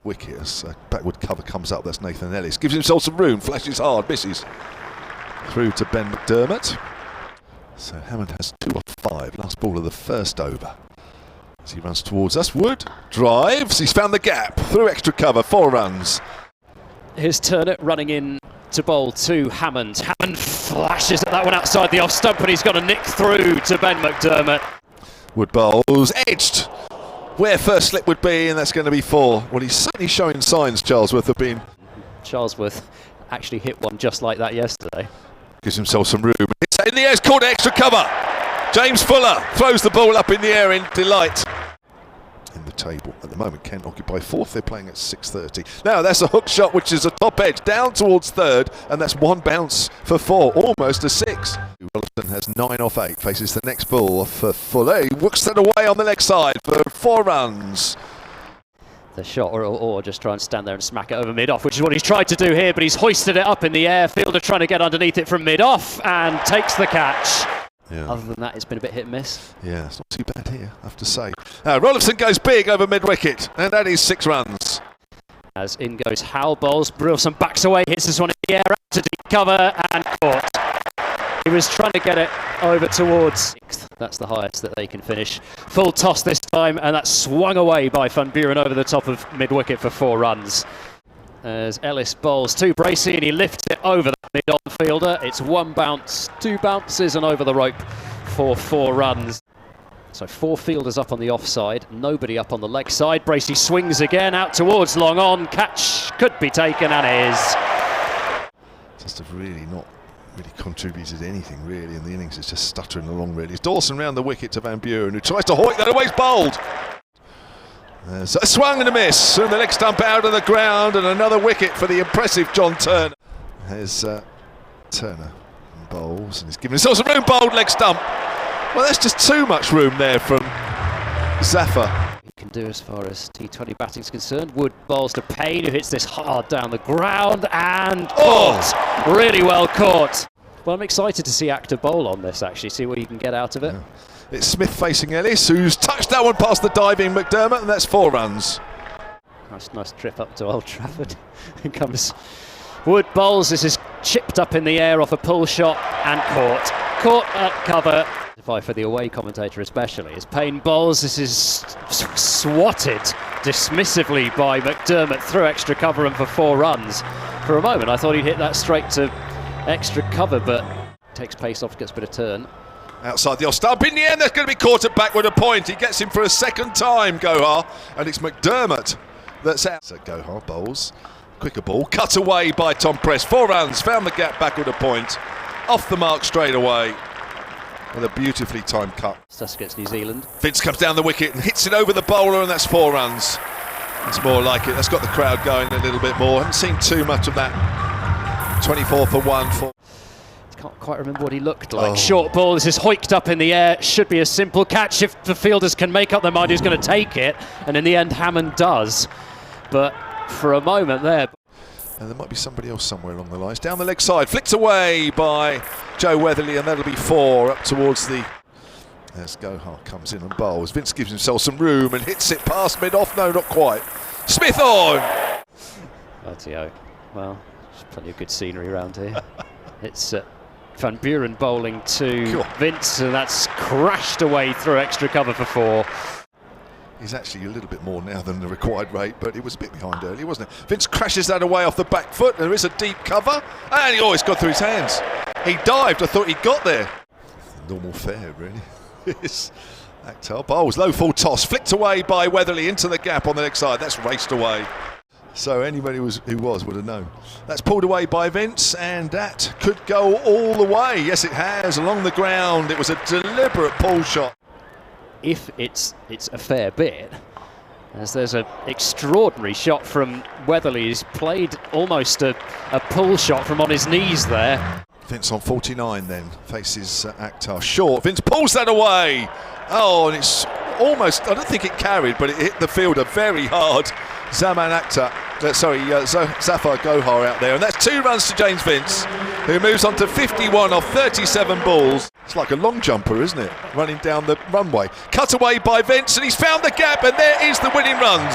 wicket as backward cover comes up. That's Nathan Ellis. Gives himself some room, flashes hard, misses. Through to Ben McDermott. So Hammond has 2 off 5. Last ball of the first over. As he runs towards us, Wood drives. He's found the gap through extra cover. 4 runs. Here's Turner running in to bowl to Hammond. Hammond flashes at that one outside the off stump, and he's got a nick through to Ben McDermott. Wood bowls, edged where first slip would be, and that's going to be 4. Well, he's certainly showing signs, Charlesworth, of being... Charlesworth actually hit one just like that yesterday. Gives himself some room. It's in the air, it's caught extra cover. James Fuller throws the ball up in the air in delight. In the table at the moment, Kent occupy 4th. They're playing at 6:30. Now that's a hook shot, which is a top edge down towards 3rd, and that's 1 bounce for 4, almost a 6. Wilson has 9 off 8. Faces the next ball for Fuller. He whooks that away on the leg side for 4 runs. The shot, or just try and stand there and smack it over mid-off, which is what he's tried to do here, but he's hoisted it up in the air. Fielder trying to get underneath it from mid-off and takes the catch. Yeah. Other than that, it's been a bit hit and miss. Yeah, it's not too bad here, I have to say. Rolifson goes big over mid-wicket, and that is 6 runs. As in goes Howell, bowls. Brilson backs away, hits this one in the air, out to deep cover, and caught. He was trying to get it over towards 6th. That's the highest that they can finish. Full toss this time, and that's swung away by Van Buren over the top of mid-wicket for 4 runs. As Ellis bowls to Bracey, and he lifts it over the mid-on fielder. It's 1 bounce, 2 bounces, and over the rope for 4 runs. So 4 fielders up on the offside, nobody up on the leg side. Bracey swings again out towards long on. Catch could be taken, and is. Just have really not contributed anything really in the innings. It's just stuttering along really. It's Dawson round the wicket to Van Buren, who tries to hoik that away. He's bowled. So a swung and a miss, and the leg stump out of the ground, and another wicket for the impressive John Turner. There's Turner and bowls, and he's giving himself some room. Bowled leg stump. Well, that's just too much room there from Zafar. He can do as far as T20 batting is concerned. Wood bowls to Payne, who hits this hard down the ground, and caught. Really well caught. Well, I'm excited to see Actor bowl on this, actually, see what he can get out of it. Yeah. It's Smith facing Ellis, who's touched that one past the diving McDermott, and that's 4 runs. Nice trip up to Old Trafford. Here comes Wood bowls. This is chipped up in the air off a pull shot and caught. Caught at cover. For the away commentator especially, as Payne bowls, this is swatted dismissively by McDermott through extra cover and for 4 runs. For a moment I thought he'd hit that straight to extra cover, but takes pace off, gets a bit of turn. Outside the off stump, in the end that's going to be caught at backward a point. He gets him for a 2nd time, Gohar, and it's McDermott that's out. So Gohar bowls, quicker ball, cut away by Tom Press. 4 runs, found the gap backward a point, off the mark straight away. With a beautifully timed cut. That's against New Zealand. Vince comes down the wicket and hits it over the bowler, and that's 4 runs. That's more like it. That's got the crowd going a little bit more. Haven't seen too much of that. 24 for 1. Can't quite remember what he looked like. Short ball. This is hoiked up in the air. Should be a simple catch if the fielders can make up their mind who's going to take it. And in the end, Hammond does. But for a moment there. And there might be somebody else somewhere along the lines. Down the leg side, flicked away by Joe Weatherly, and that'll be 4 up towards the... As Gohar comes in and bowls. Vince gives himself some room and hits it past mid-off. No, not quite. Smith on! RTO. Well, there's plenty of good scenery around here. It's Van Buren bowling to Vince, and that's crashed away through extra cover for 4. He's actually a little bit more now than the required rate, but it was a bit behind earlier, wasn't it? Vince crashes that away off the back foot. There is a deep cover, and he always got through his hands. He dived. I thought he got there. Normal fare, really. It's Akhtar bowls, low full toss, flicked away by Weatherly into the gap on the next side. That's raced away. So anybody who was would have known. That's pulled away by Vince, and that could go all the way. Yes, it has, along the ground. It was a deliberate pull shot. If it's a fair bit, as there's an extraordinary shot from Weatherly. He's played almost a pull shot from on his knees there. Vince on 49 then, faces Akhtar short. Vince pulls that away. Oh, and it's almost, I don't think it carried, but it hit the fielder very hard. Zafar Gohar out there, and that's 2 runs to James Vince, who moves on to 51 off 37 balls. It's like a long jumper, isn't it? Running down the runway. Cut away by Vince, and he's found the gap, and there is the winning runs.